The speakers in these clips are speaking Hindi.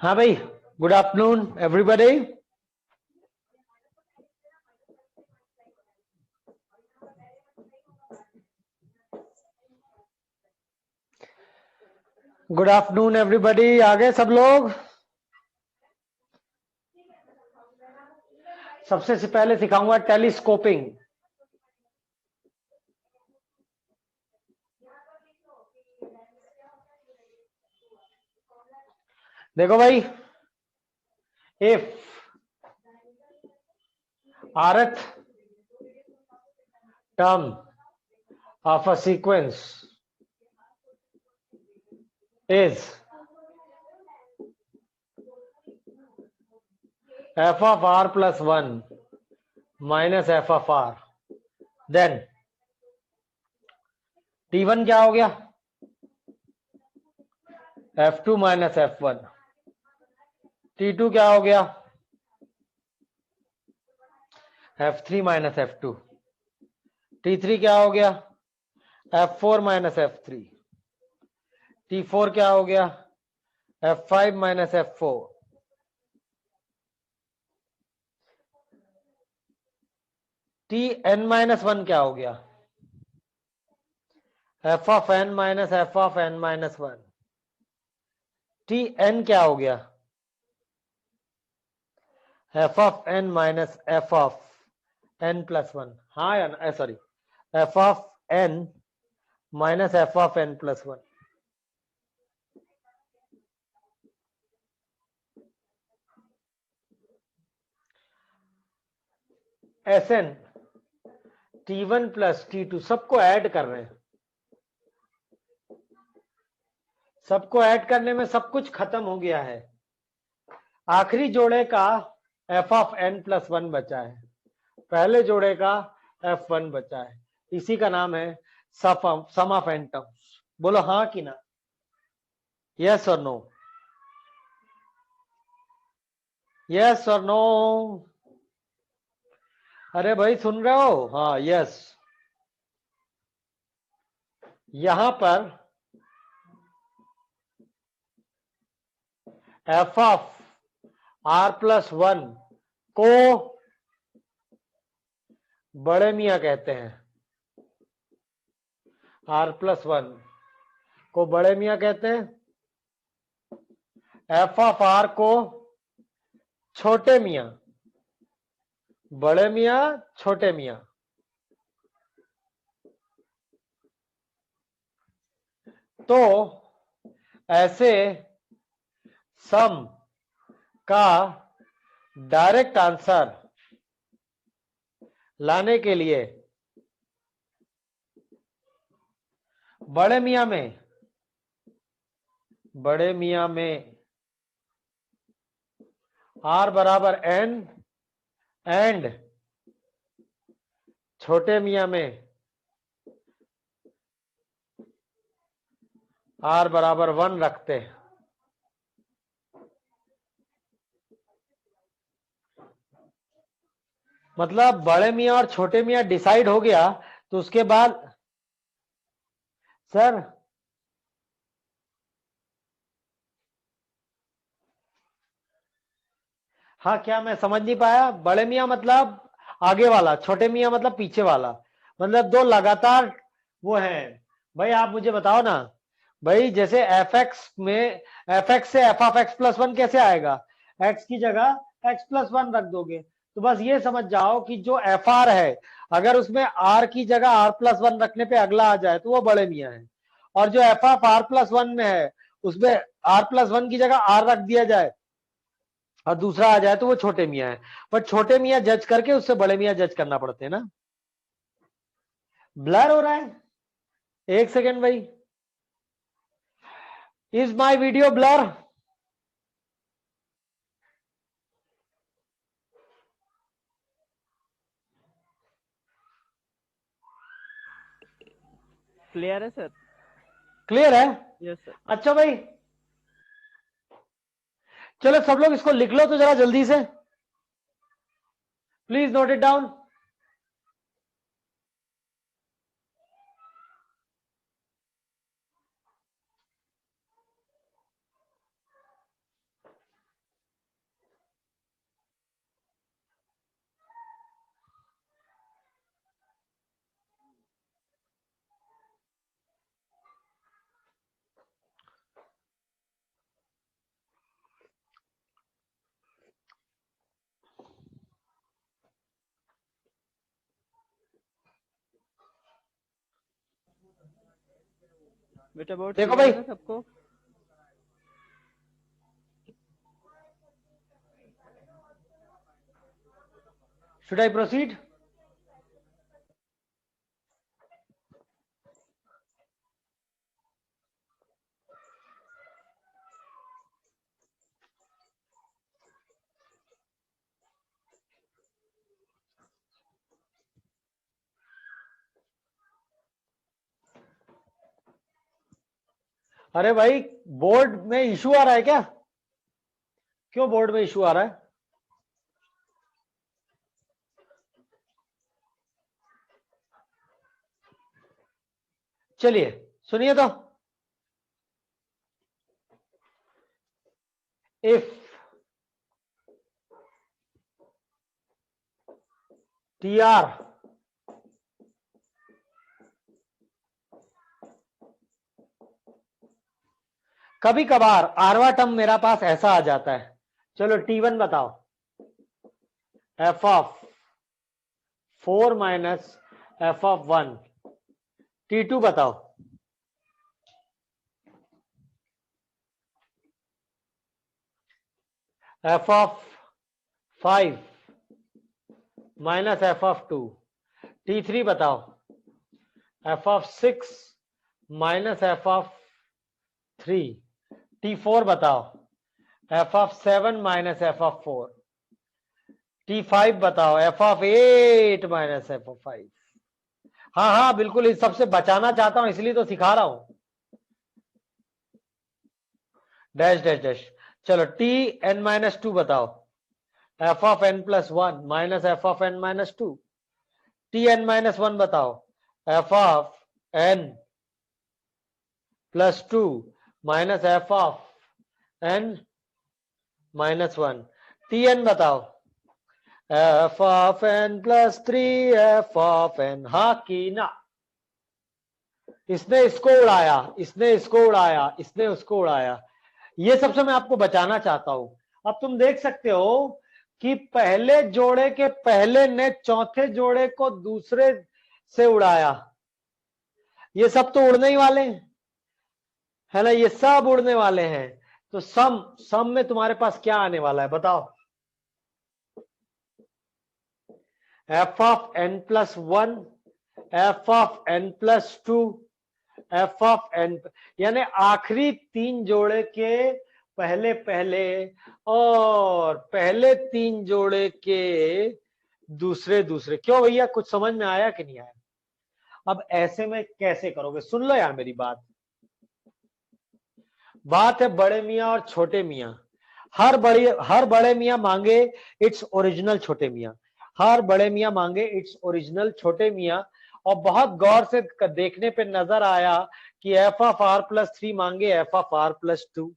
हाँ भाई, good afternoon everybody. Good afternoon everybody, आ गए सब लोग? सबसे से पहले सिखाऊंगा टेलीस्कोपिंग। देखो भाई, if rth term of a sequence is f of r plus 1 minus f of r, then t1 क्या हो गया? f2 minus f1। t2 क्या हो गया? f3 minus f2। t3 क्या हो गया? f4 minus f3। t4 क्या हो गया? f5 minus f4। tn minus 1 क्या हो गया? f of n minus f of n minus 1। tn क्या हो गया? f of n minus f of n plus 1। हाँ या sorry, f of n minus f of n plus 1। Sn t1 plus t2 सबको ऐड कर रहे हैं। सबको ऐड करने में सब कुछ खत्म हो गया है। आखिरी जोड़े का f of n plus 1 बचा है, पहले जोड़े का f1 बचा है। इसी का नाम है सम ऑफ n टर्म्स। बोलो हाँ कि ना, यस और नो, यस और नो। अरे भाई सुन रहे हो? हाँ यस। यहां पर f of r plus 1 को बड़े मियां कहते हैं, r plus 1 को बड़े मियां कहते हैं, f of r को छोटे मियां, बड़े मियां छोटे मियां। तो ऐसे सम का डायरेक्ट आंसर लाने के लिए बड़े मियां में r बराबर n एंड छोटे मियां में r बराबर 1 रखते हैं। मतलब बड़े मियां और छोटे मियां डिसाइड हो गया तो उसके बाद सर हाँ, क्या मैं समझ नहीं पाया? बड़े मियां मतलब आगे वाला, छोटे मियां मतलब पीछे वाला, मतलब दो लगातार वो हैं। भाई आप मुझे बताओ ना भाई, जैसे एफ एक्स में एफ एक्स से एफ ऑफ एक्स प्लस 1 कैसे आएगा? एक्स की जगह एक्स प्लस 1 रख दोगे। तो बस ये समझ जाओ कि जो एफ आर है, अगर उसमें आर की जगह आर प्लस 1 रखने पे अगला आ जाए तो वो बड़े मियां है, और जो एफ ऑफ आर प्लस 1 में है उसमें आर प्लस 1 की जगह आर रख दिया जाए और दूसरा आ जाए तो वो छोटे मियां है। पर छोटे मियां जज करके उससे बड़े मियां जज करना पड़ते हैं ना। ब्लर हो रहा है, एक सेकेंड भाई। Is my video blur? Clear है सर? क्लियर है? Yes sir. अच्छा भाई, चलो सब लोग इसको लिख लो तो जरा जल्दी से, प्लीज नोट इट डाउन। बेटा बहुत देखो क्लियर भाई, है ना सबको? Should I proceed? अरे भाई, बोर्ड में इशू आ रहा है क्या? क्यों बोर्ड में इशू आ रहा है? चलिए सुनिए तो, इफ टी आर कभी कभार आरवा टर्म मेरा पास ऐसा आ जाता है। चलो T1 बताओ, F of 4 minus F of 1। T2 बताओ, F of 5 minus F of 2। T3 बताओ, F of 6 minus F of 3। T4 बताओ, F of 7 minus F of 4। T5 बताओ, F of 8 minus F of 5। हाँ हाँ बिल्कुल, इस सबसे बचाना चाहता हूं इसलिए तो सिखा रहा हूं। Dash dash dash. चलो Tn-2 बताओ, F of n plus 1 minus F of n minus 2। Tn-1 बताओ, F of n plus 2 minus F of n minus 1। Tn बताओ, F of n plus 3 F of n। हाँ की ना? इसने इसको उड़ाया, इसने इसको उड़ाया, इसने उसको उड़ाया। ये सबसे मैं आपको बचाना चाहता हूं। अब तुम देख सकते हो कि पहले जोड़े के पहले ने चौथे जोड़े को दूसरे से उड़ाया। ये सब तो उड़ने ही वाले हैं, है ना? ये सब उड़ने वाले हैं। तो सम में तुम्हारे पास क्या आने वाला है बताओ? F of n plus 1, F of n plus 2, F of n, यानी आखिरी तीन जोड़े के पहले पहले और पहले तीन जोड़े के दूसरे दूसरे। क्यों भैया, कुछ समझ में आया कि नहीं आया? अब ऐसे में कैसे करोगे? सुन लो यार मेरी बात। बात है बड़े मियां और छोटे मियां। हर बड़े मियां मांगे इट्स ओरिजिनल छोटे मियां, हर बड़े मियां मांगे इट्स ओरिजिनल छोटे मियां। और बहुत गौर से देखने पे नजर आया कि एफ ऑफ आर प्लस 3 मांगे एफ ऑफ आर प्लस 2।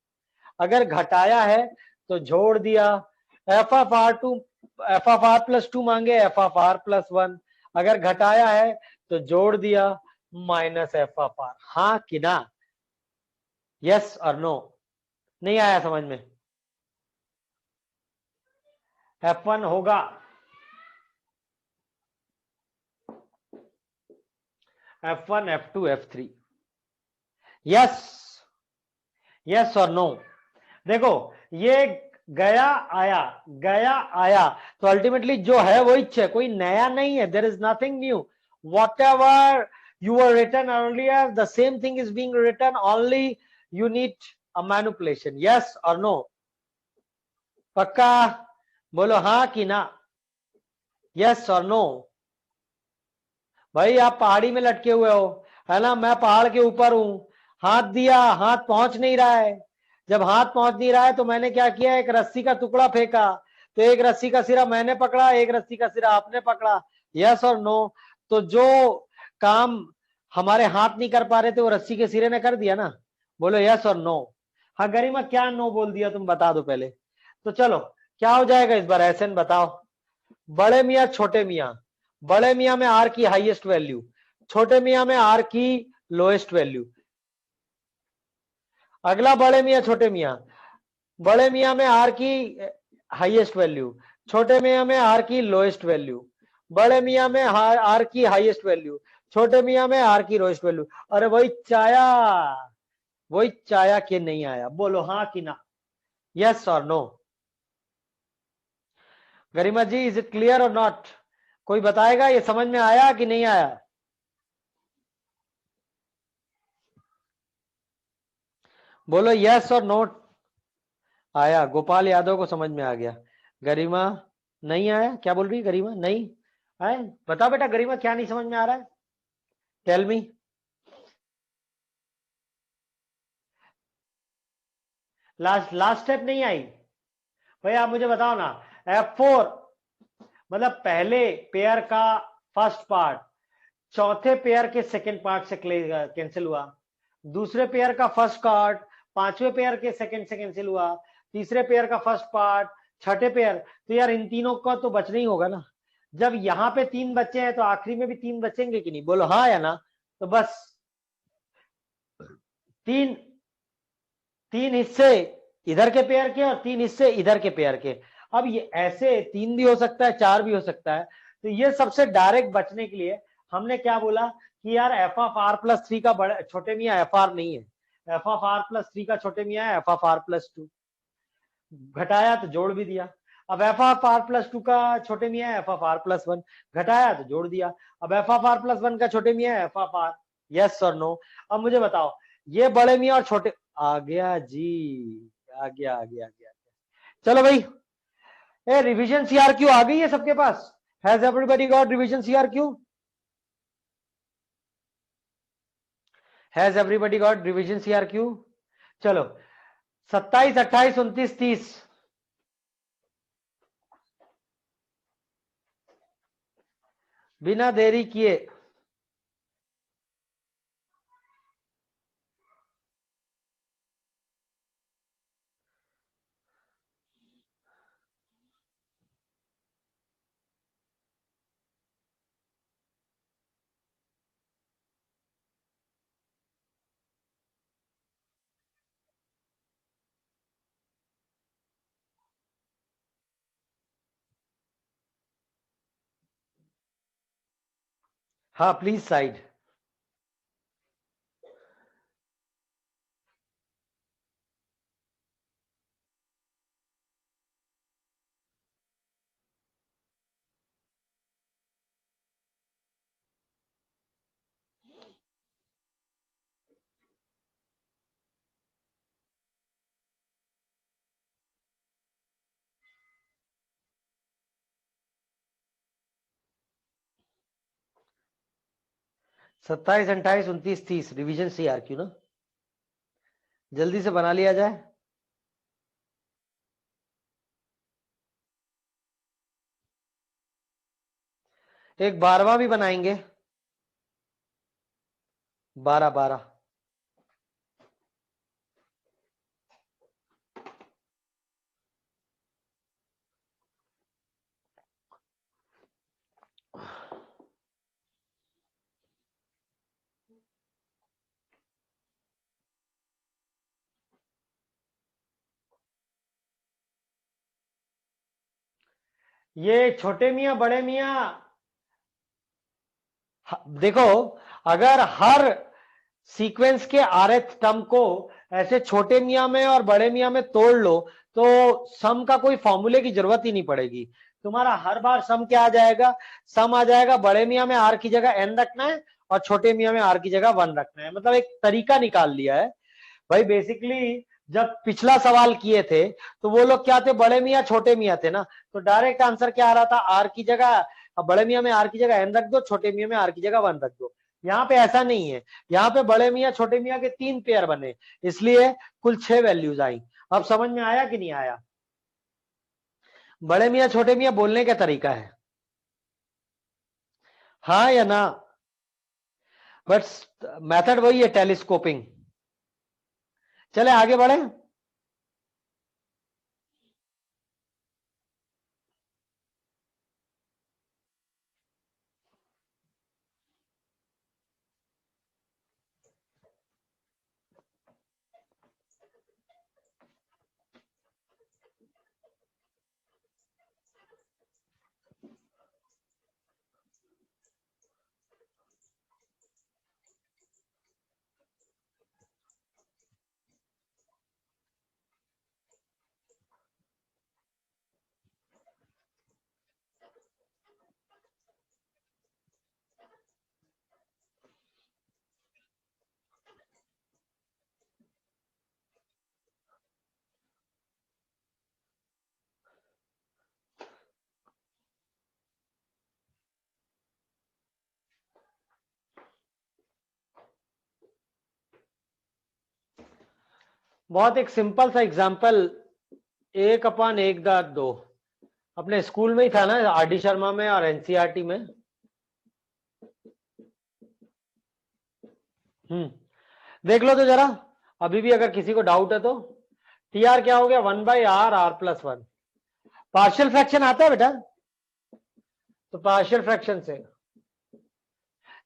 अगर घटाया है तो जोड़ दिया। एफ ऑफ आर प्लस 2 मांगे एफ ऑफ आर प्लस 1। अगर घटाया है तो जोड़ दिया माइनस एफ ऑफ आर। हाँ कि ना? यस और नो? नहीं आया समझ में? F1 होगा F1 F2 F3। Yes, yes और नो? देखो, ये गया आया, गया आया, तो अल्टीमेटली जो है वही है, कोई नया नहीं है। There is nothing new. Whatever you were written earlier, the same thing is being written, only you need a manipulation. Yes or no? पक्का? बोलो हाँ कि ना? यस और नो? भाई आप पहाड़ी में लटके हुए हो, है ना? मैं पहाड़ के ऊपर हूं, हाथ दिया, हाथ पहुंच नहीं रहा है। जब हाथ पहुंच नहीं रहा है तो मैंने क्या किया, एक रस्सी का टुकड़ा फेंका। तो एक रस्सी का सिरा मैंने पकड़ा, एक रस्सी का सिरा आपने पकड़ा। यस और नो? तो जो काम हमारे हाथ नहीं कर पा रहे थे वो रस्सी के सिरे ने कर दिया ना। बोलो यस और नो? हाँ गरिमा, क्या नो बोल दिया तुम बता दो पहले। तो चलो क्या हो जाएगा इस बार, ऐसे बताओ। बड़े मियाँ छोटे मियाँ, बड़े मियाँ में आर की हाईएस्ट वैल्यू, छोटे मियाँ में आर की लोएस्ट वैल्यू। अगला बड़े मियाँ छोटे मियाँ, बड़े मियाँ में आर की हाईएस्ट वैल्यू, छोटे मियाँ में आर की लोएस्ट वैल्यू, बड़े मियाँ में आर की हाईएस्ट वैल्यू, छोटे मियाँ में आर की लोएस्ट वैल्यू। अरे भाई चाया, वही आया कि नहीं आया, बोलो हाँ कि ना, यस और no. Garima ji is it clear और नॉट? कोई बताएगा ये समझ में आया कि नहीं आया? बोलो यस और नो। आया, गोपाल यादव को समझ में आ गया। गरिमा नहीं आया, क्या बोल रही गरिमा? नहीं आए, बताओ बेटा गरिमा क्या नहीं समझ में आ रहा है, टेल मी। लास्ट स्टेप नहीं आई भाई, आप मुझे बताओ ना। F4 मतलब पहले पेयर का फर्स्ट पार्ट चौथे पेयर के सेकंड पार्ट से कैंसिल हुआ, दूसरे पेयर का फर्स्ट पार्ट पांचवें पेयर के सेकंड से कैंसिल हुआ, तीसरे पेयर का फर्स्ट पार्ट छठे पेयर, तो यार इन तीनों का तो बचना ही होगा ना। जब यहाँ पे तीन बच्चे हैं तो आखिरी में भी तीन बचेंगे कि नहीं, बोलो हाँ या ना। तो बस तीन तीन हिस्से इधर के पेयर के और तीन हिस्से इधर के पेयर के। अब ये ऐसे तीन भी हो सकता है, चार भी हो सकता है। तो ये सबसे डायरेक्ट बचने के लिए हमने क्या बोला कि यार F of R plus three का बड़ा छोटे मियाँ एफ आर नहीं है, F of R plus three का छोटे मियाँ है F of R plus two. घटाया तो जोड़ भी दिया। अब F of R plus two का छोटे मियाँ है F of R plus one, घटाया तो जोड़ दिया। अब F of R plus one का छोटे मियाँ है एफ ऑफ आर, यस और नो। अब मुझे बताओ ये बड़े मियाँ और छोटे, आ गया जी, आ गया आ गया आ गया। चलो भाई, ए रिवीजन सीआरक्यू आ गई है सबके पास? Has everybody got revision CRQ? Has everybody got revision CRQ? चलो 27, 28, 29, 30, बिना देरी किए। हाँ प्लीज साइड। 27, 28, 29, 30 रिवीजन सीआरक्यू ना, जल्दी से बना लिया जाए। एक 12वां भी बनाएंगे, 12 12। ये छोटे मियाँ बड़े मियाँ, देखो अगर हर सीक्वेंस के आरएथ टर्म को ऐसे छोटे मियाँ में और बड़े मियाँ में तोड़ लो तो सम का कोई फॉर्मूले की जरूरत ही नहीं पड़ेगी। तुम्हारा हर बार सम क्या आ जाएगा, सम आ जाएगा बड़े मियाँ में आर की जगह एन रखना है और छोटे मियाँ में आर की जगह वन रखना है, मतलब एक तरीका निकाल लिया है भाई। बेसिकली जब पिछला सवाल किए थे तो वो लोग क्या थे, बड़े मियाँ छोटे मियाँ थे ना, तो डायरेक्ट आंसर क्या आ रहा था, आर की जगह, अब बड़े मियाँ में आर की जगह एन रख दो, छोटे मियाँ में आर की जगह वन रख दो। यहाँ पे ऐसा नहीं है, यहाँ पे बड़े मियाँ छोटे मियाँ के तीन पेयर बने, इसलिए कुल 6 वैल्यूज आई। अब समझ में आया कि नहीं आया? बड़े मियाँ छोटे मियाँ बोलने का तरीका है, हाँ या ना? बट मेथड वही है, टेलीस्कोपिंग। चले आगे बढ़े। बहुत एक सिंपल सा एग्जांपल, 1/1/2 अपने स्कूल में ही था ना, आर डी शर्मा में और एनसीईआरटी में। देख लो तो जरा, अभी भी अगर किसी को डाउट है तो। टी आर क्या हो गया, 1/r+1। पार्शियल फ्रैक्शन आता है बेटा, तो पार्शियल फ्रैक्शन से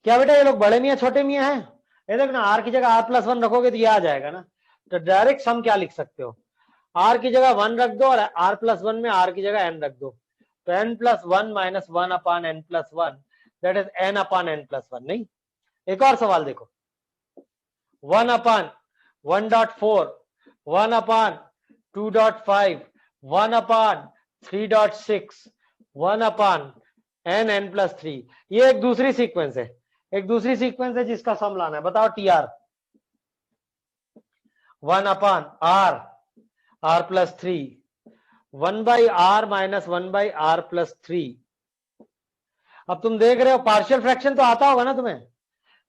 क्या बेटा, ये लोग बड़े मियाँ छोटे मियाँ हैं, ये देख ना, आर की जगह r+1 रखोगे तो ये आ जाएगा ना। तो डायरेक्ट सम क्या लिख सकते हो, आर की जगह 1 रख दो और r+1 में आर की जगह n रख दो, तो n+1 - 1/n+1, that is n/n+1। नहीं, एक और सवाल देखो, 1/1.4, 1/2.5, 1/3.6, 1/n+3, ये एक दूसरी सीक्वेंस है, एक दूसरी सीक्वेंस है जिसका सम लाना है। बताओ T R, 1/r, r+3, 1/r - 1/r+3। अब तुम देख रहे हो पार्शियल फ्रैक्शन तो आता होगा ना तुम्हें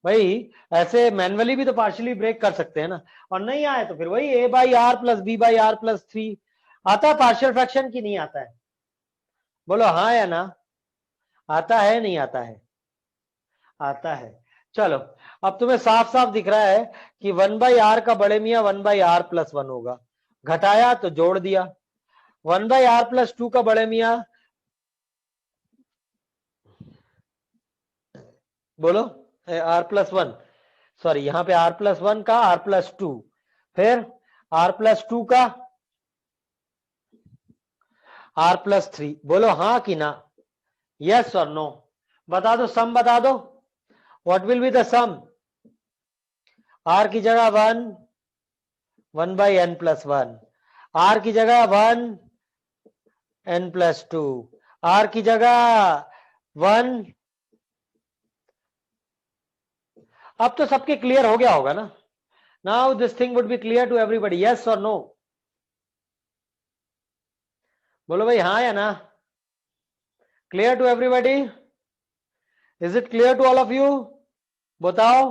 भाई, ऐसे मैन्युअली भी तो पार्शियली ब्रेक कर सकते हैं ना, और नहीं आए तो फिर वही a/r+b/r+3 आता है पार्शियल फ्रैक्शन की, नहीं आता है? बोलो हाँ या ना, आता है नहीं आता है? आता है। चलो, अब तुम्हें साफ साफ दिख रहा है कि 1/r का बड़े मियाँ 1/r+1 होगा, घटाया तो जोड़ दिया। 1/r+2 का बड़े मियाँ, बोलो, r+1, सॉरी यहाँ पे r+1 का r+2, फिर r+2 का r+3। बोलो हाँ कि ना, यस और नो, बता दो, सम बता दो, what will be the sum? r की जगह 1, 1/n+1, r की जगह 1, n+2, r की जगह 1। अब तो सबके क्लियर हो गया होगा ना, now this thing would be clear to everybody, yes और नो? बोलो भाई हाँ या ना, clear to everybody, is it clear to all of you? बताओ,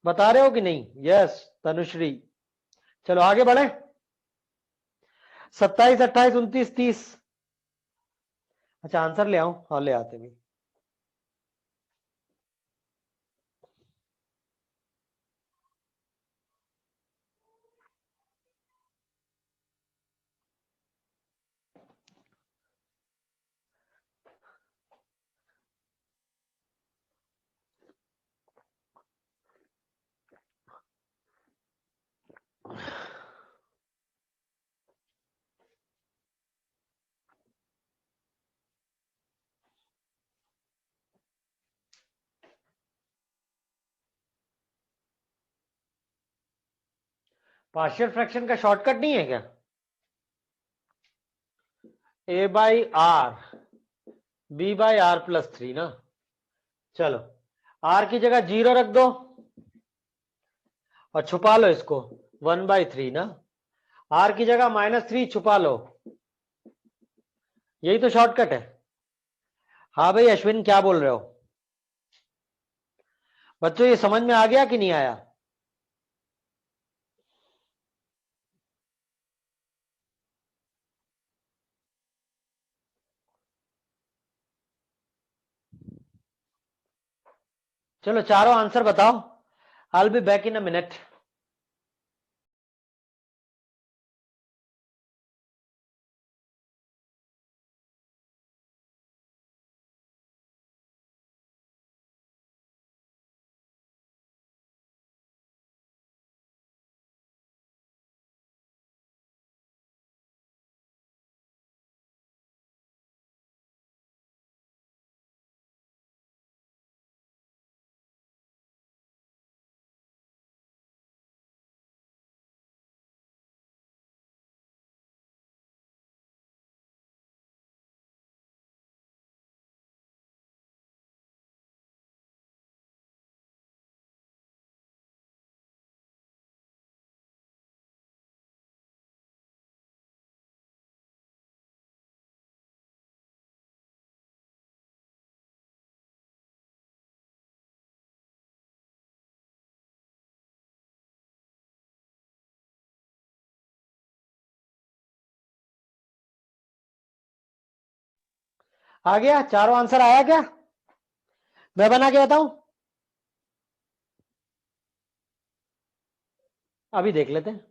बता रहे हो कि नहीं? यस तनुश्री, चलो आगे बढ़े। 27, 28, 29, 30। अच्छा आंसर ले आओ, हाँ ले आते भी। पार्शियल फ्रैक्शन का शॉर्टकट नहीं है क्या? a/r, b/r+3 ना। चलो, r की जगह 0 रख दो और छुपा लो इसको, 1/3 ना। r की जगह -3 छुपा लो, यही तो शॉर्टकट है। हाँ भाई अश्विन, क्या बोल रहे हो बच्चों, ये समझ में आ गया कि नहीं आया? चलो चारों आंसर बताओ, I will be back in a minute. आ गया? चारों आंसर आया क्या? मैं बना के बताऊं? अभी देख लेते हैं।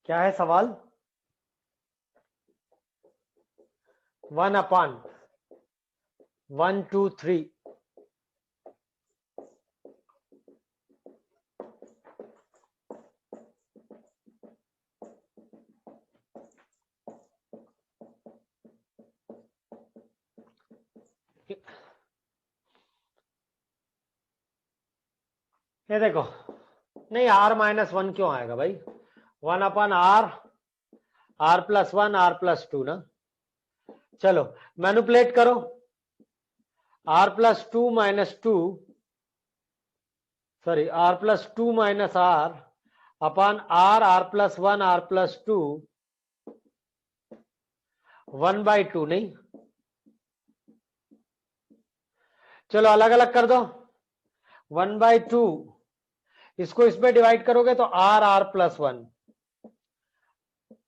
क्या है सवाल? 1/1, 2, 3। ये देखो, नहीं R-1 क्यों आएगा भाई? 1/R, R+1, R+2 ना। चलो मैनिपुलेट करो। R+2 - 2, sorry R+2 - R upon R, R+1, R+2, 1/2 नहीं। चलो अलग अलग कर दो। 1/2 इसको इसमें डिवाइड करोगे तो R+1,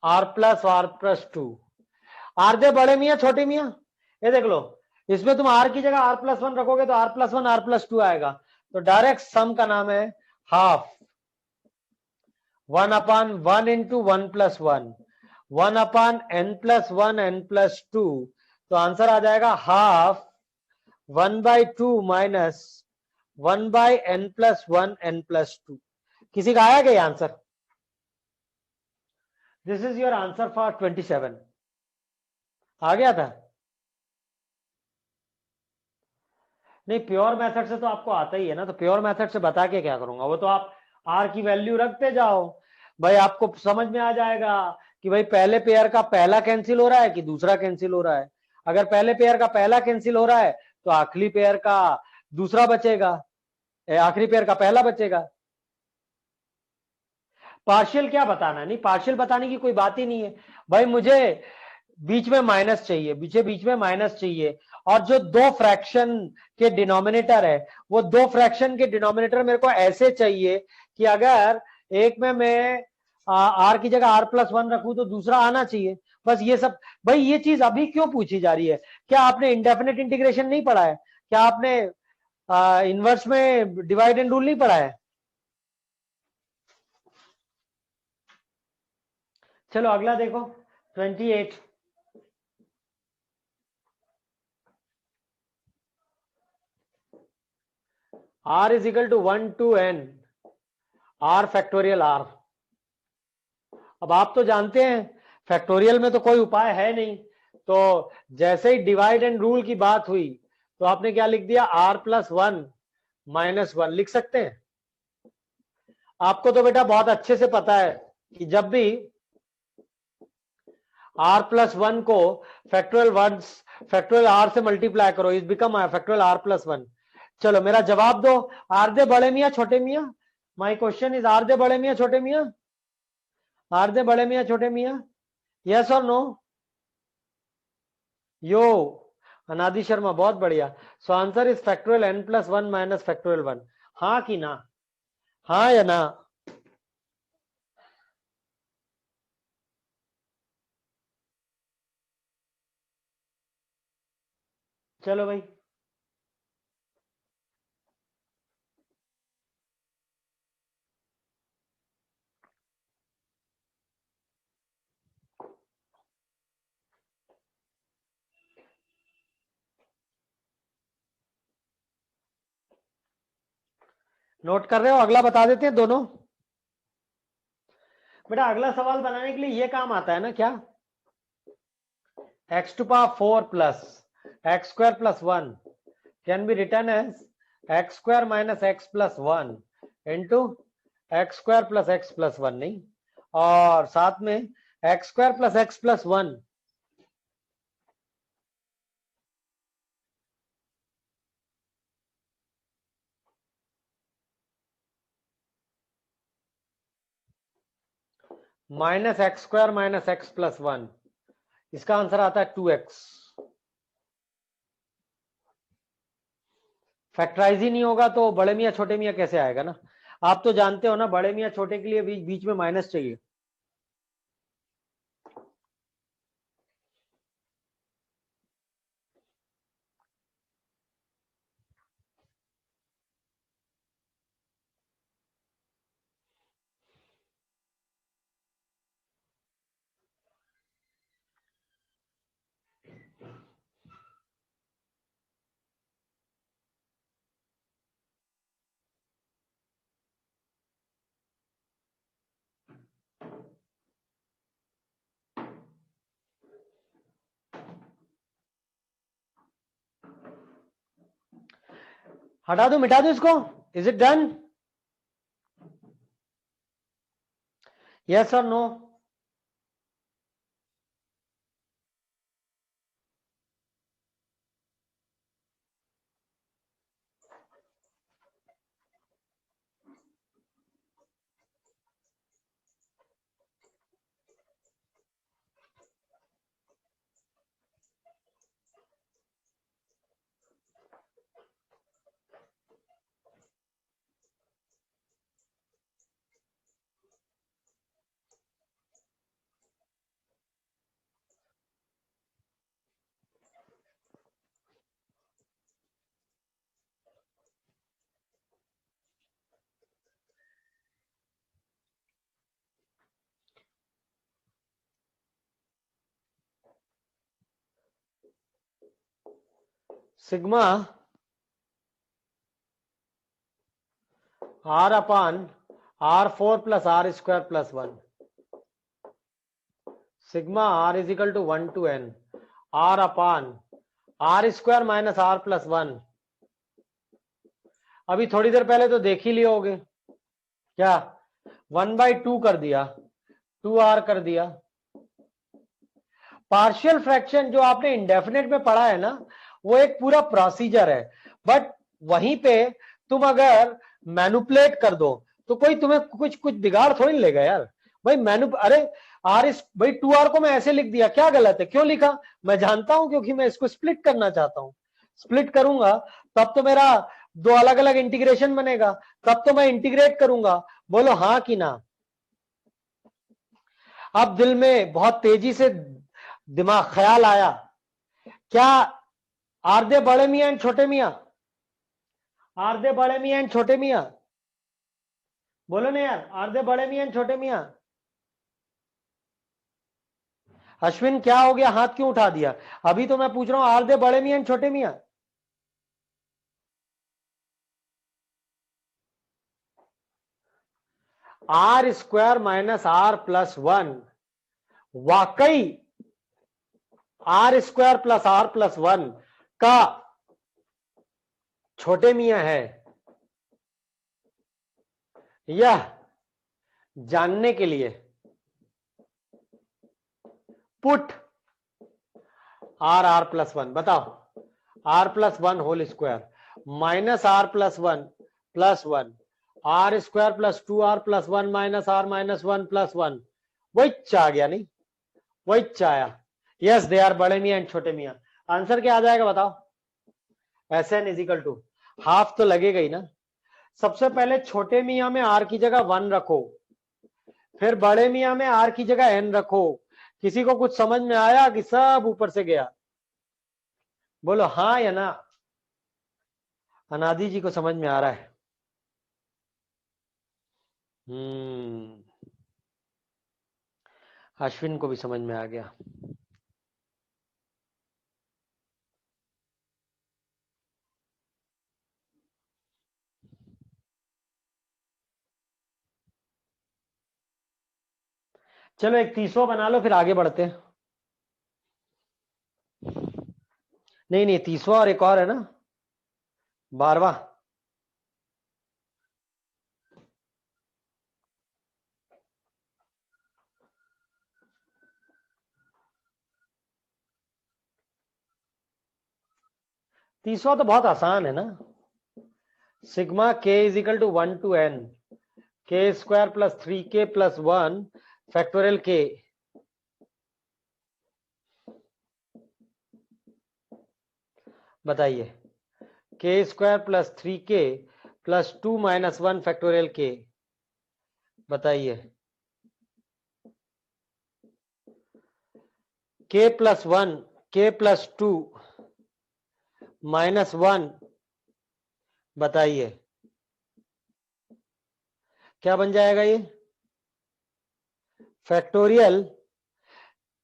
R+2। आर दे बड़े मियाँ छोटे मियाँ, ये देख लो, इसमें तुम R की जगह R+1 रखोगे तो R+1, R+2 आएगा। तो डायरेक्ट सम का नाम है हाफ। 1/1 into 1+1, 1/n+1, n+2। तो आंसर आ जाएगा हाफ 1/2 माइनस 1/n+1, n+2। किसी का आया क्या answer? This is your answer for 27। आ गया था? नहीं, प्योर मेथड से तो आपको आता ही है ना, तो प्योर मेथड से बता के क्या करूंगा? वो तो आप आर की वैल्यू रखते जाओ भाई, आपको समझ में आ जाएगा कि भाई पहले पेयर का पहला कैंसिल हो रहा है कि दूसरा कैंसिल हो रहा है। अगर पहले पेयर का पहला कैंसिल हो रहा है तो आखिरी पेयर का दूसरा बचेगा, आखिरी पेयर का पहला बचेगा। पार्शियल क्या बताना? नहीं, पार्शियल बताने की कोई बात ही नहीं है भाई। मुझे बीच में माइनस चाहिए, बीच में माइनस चाहिए, और जो दो फ्रैक्शन के डिनोमिनेटर है, वो दो फ्रैक्शन के डिनोमिनेटर मेरे को ऐसे चाहिए कि अगर एक में मैं आर की जगह R+1 रखूं तो दूसरा आना चाहिए। बस ये सब भाई। ये चीज अभी क्यों पूछी जा रही है? क्या आपने इंडेफिनेट इंटीग्रेशन नहीं पढ़ा है? क्या आपने इनवर्स में डिवाइड एंड रूल नहीं पढ़ा है? चलो अगला देखो, 28। R is equal to 1 to n R factorial R। अब आप तो जानते हैं फैक्टोरियल में तो कोई उपाय है नहीं, तो जैसे ही डिवाइड एंड रूल की बात हुई तो आपने क्या लिख दिया? R+1 - 1 लिख सकते हैं। आपको तो बेटा बहुत अच्छे से पता है कि जब भी R+1 को फैक्टोरियल R से मल्टीप्लाई करो, इज बिकम फैक्टोरियल R+1। चलो मेरा जवाब दो। आर दे बड़े मियाँ छोटे मियाँ? My question is are they बड़े मियाँ छोटे मियाँ? आर दे बड़े मियाँ छोटे मियाँ? यस और नो? यो अनादि शर्मा, बहुत बढ़िया। So answer is factorial n+1 minus factorial 1। हाँ कि ना? हाँ या ना? चलो भाई, नोट कर रहे हो? अगला बता देते हैं दोनों। बेटा अगला सवाल बनाने के लिए ये काम आता है ना क्या? x⁴ plus x² + 1 can be written as x square minus x plus one into x square plus x plus one, नहीं, और साथ में x square plus x plus one minus x square minus x plus one, इसका आंसर आता है 2x। फैक्टराइज ही नहीं होगा तो बड़े मियाँ छोटे मियाँ कैसे आएगा ना। आप तो जानते हो ना, बड़े मियाँ छोटे के लिए बीच में माइनस चाहिए। हटा दो, मिटा दो इसको। Is it done? यस और no? Sigma R upon R four plus R square plus one, sigma R is equal to 1 to n R upon R square minus R plus one. अभी थोड़ी देर पहले तो देख ही लिए होगे, क्या 1/2 कर दिया, 2r कर दिया। पार्शियल फ्रैक्शन जो आपने इंडेफिनेट में पढ़ा है ना, वो एक पूरा प्रोसीजर है, बट वहीं पे तुम अगर मैनुपुलेट कर दो तो कोई तुम्हें कुछ कुछ बिगाड़ थोड़ी लेगा यार। भाई अरे आर इस भाई 2r को मैं ऐसे लिख दिया, क्या गलत है? क्यों लिखा? मैं जानता हूं क्योंकि मैं इसको स्प्लिट करना चाहता हूं। स्प्लिट करूंगा तब तो मेरा दो अलग अलग इंटीग्रेशन बनेगा, तब तो मैं इंटीग्रेट करूंगा। बोलो हाँ कि ना? अब दिल में बहुत तेजी से दिमाग ख्याल आया, क्या आर दे बड़े मियां एंड छोटे मियां? आर दे बड़े मियां एंड छोटे मियां? बोलो ना यार, आर दे बड़े मियां एंड छोटे मियां? अश्विन क्या हो गया, हाथ क्यों उठा दिया? अभी तो मैं पूछ रहा हूं, आर दे बड़े मियां एंड छोटे मियां? R square minus R plus one वाकई R square plus R plus one का छोटे मियां है। यह जानने के लिए put R R plus one, बताओ, R plus one whole square minus R plus one R square plus two R plus one minus one plus one. वही आ गया, नहीं वही आया। यस दे आर बड़े मियां एंड छोटे मियां। आंसर क्या आ जाएगा बताओ? S N is equal to half तो लगेगा ही ना। सबसे पहले छोटे मियां में आर की जगह वन रखो, फिर बड़े मियां में आर की जगह एन रखो। किसी को कुछ समझ में आया कि सब ऊपर से गया? बोलो हाँ या ना। अनादि जी को समझ में आ रहा है? अश्विन को भी समझ में आ गया। चलो एक 30वां बना लो, फिर आगे बढ़ते हैं। नहीं नहीं, 30वां और एक और है ना, 12वां। तीसरा तो बहुत आसान है ना, sigma k is equal to 1 to n k square plus 3k plus 1 factorial k। बताइए, k square plus 3k plus 2 minus 1 factorial k। बताइए, k plus 1 k plus 2 minus 1, बताइए क्या बन जाएगा ये, factorial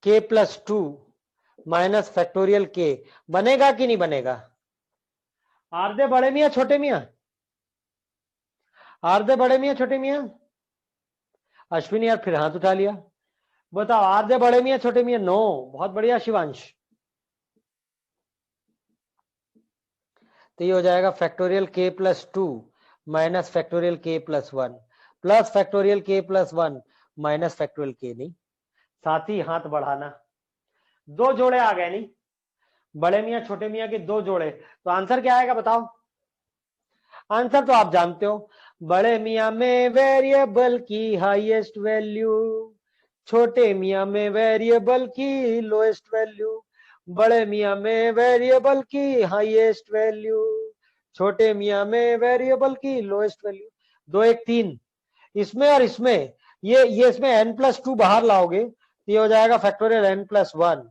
k plus 2 minus factorial k। बनेगा कि नहीं बनेगा? आर दे बड़े मियां छोटे मियां, आर दे बड़े मियां छोटे मियां? अश्विनी यार फिर हाथ उठा लिया, बताओ आर दे बड़े मियां छोटे मियां? नो, बहुत बढ़िया शिवांश। तो ये हो जाएगा factorial k plus 2 minus factorial k plus 1 plus factorial k plus 1 minus factorial k। नहीं, साथ ही हाथ बढ़ाना, दो जोड़े आ गए नहीं, बड़े मियां छोटे मियां के दो जोड़े, तो आंसर क्या आएगा बताओ? आंसर तो आप जानते हो, बड़े मियां में वेरिएबल की हाईएस्ट वैल्यू, छोटे मियां में वेरिएबल की लोएस्ट वैल्यू, बड़े मियां में वेरिएबल की हाईएस्ट वैल्यू, छोटे मियां में वेरिएबल की लोएस्ट वैल्यू। दो एक तीन, इसमें और इसमें, ये इसमें n प्लस 2 बाहर लाओगे तो ये हो जाएगा factorial n plus 1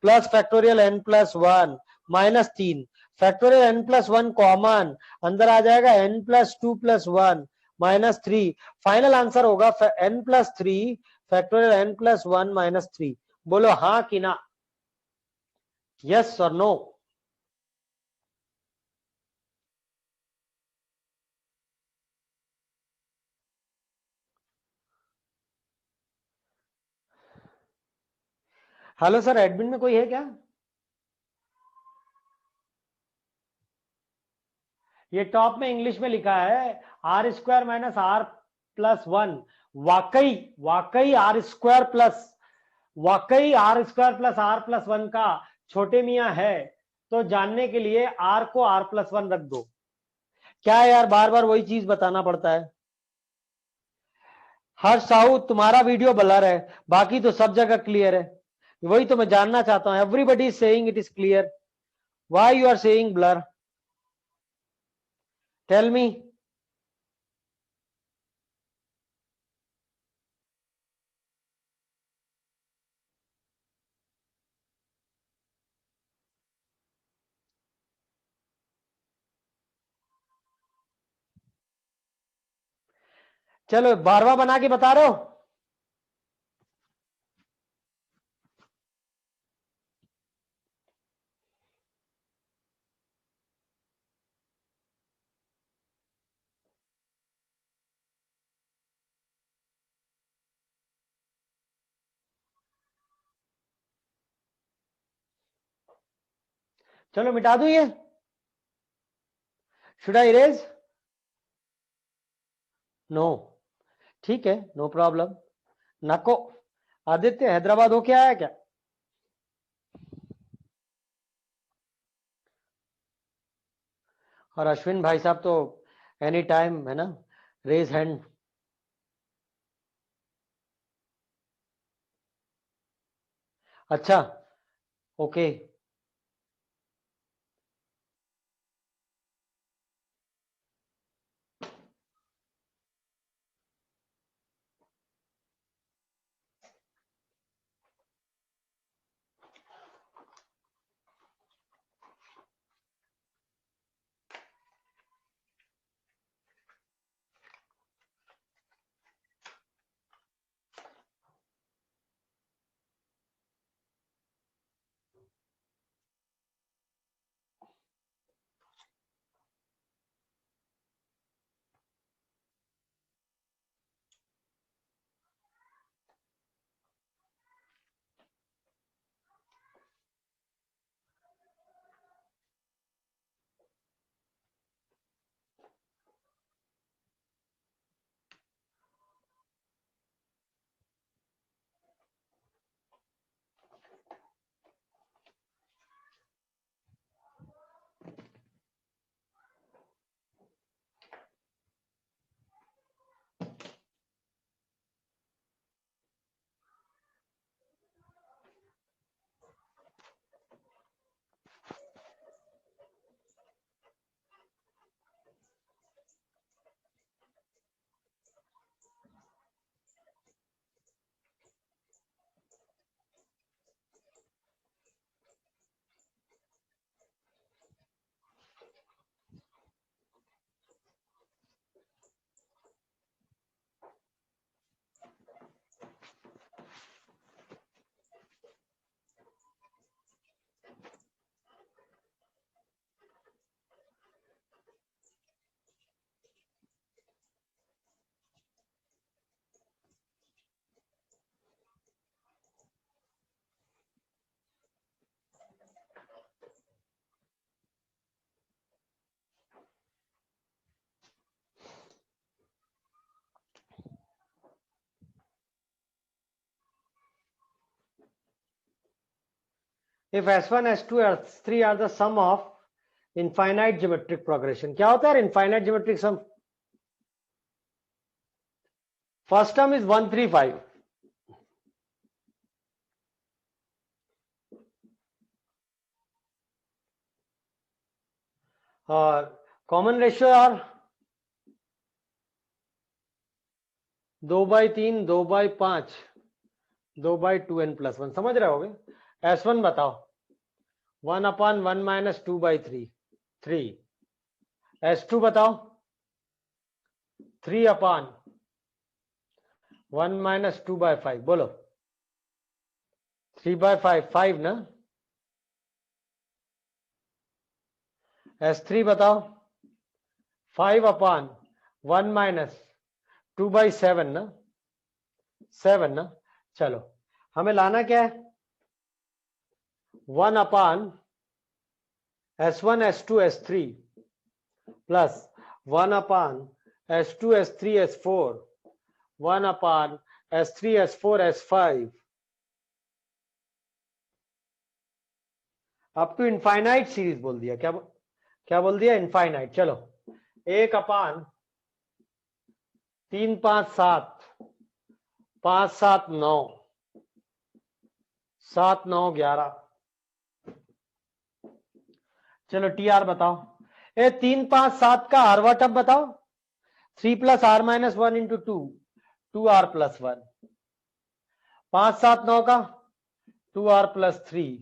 plus factorial n plus 1 minus 3 factorial n plus 1 common, अंदर आ जाएगा n plus 2 plus 1 minus 3। Final answer होगा n plus 3 factorial n plus 1 minus 3। बोलो हाँ कि ना, यस और नो? हेलो सर, एडमिन में कोई है क्या? ये टॉप में इंग्लिश में लिखा है R square minus R plus 1। वाकई वाकई आर स्क्वायर प्लस, वाकई R square plus R plus 1 का छोटे मियां है, तो जानने के लिए आर को आर प्लस 1 रख दो। क्या है यार, बार बार वही चीज बताना पड़ता है। हर साहू तुम्हारा वीडियो ब्लर है, बाकी तो सब जगह क्लियर है, वही तो मैं जानना चाहता हूं। Everybody is saying it is clear, why you are saying blur? Tell me. चलो 12वां बना के बता रहे हो? चलो मिटा दूं ये, शुड आई इरेज? नो, ठीक है, नो प्रॉब्लम। नको, आदित्य हैदराबाद होके आया क्या? और अश्विन भाई साहब तो एनी टाइम है ना, रेज हैंड। अच्छा, okay. If S1 S2 S3 are the sum of infinite geometric progression. क्या होता है infinite geometric sum? First term is 135 और कॉमन रेशियो यार 2/3 2/5 2/2n+1 समझ रहे होगे। S1 बताओ 1/1 माइनस 2/3 3। S2 बताओ 3/1 माइनस 2/5 बोलो 3/5 5 ना। S3 बताओ 5/1 माइनस 2/7 ना 7 ना। चलो हमें लाना क्या है 1/S1 S2 S3 plus 1/S2 S3 S4 1/S3 S4 S5 up to infinite series बोल दिया। क्या बोल दिया इनफाइनाइट। चलो 1/3 5 7 5 7 9 7 9 11। चलो टी आर बताओ। 3 5 7 का आर वाट अब बताओ 3 + r-1 × 2 2r+1 5 7 9 का 2r+3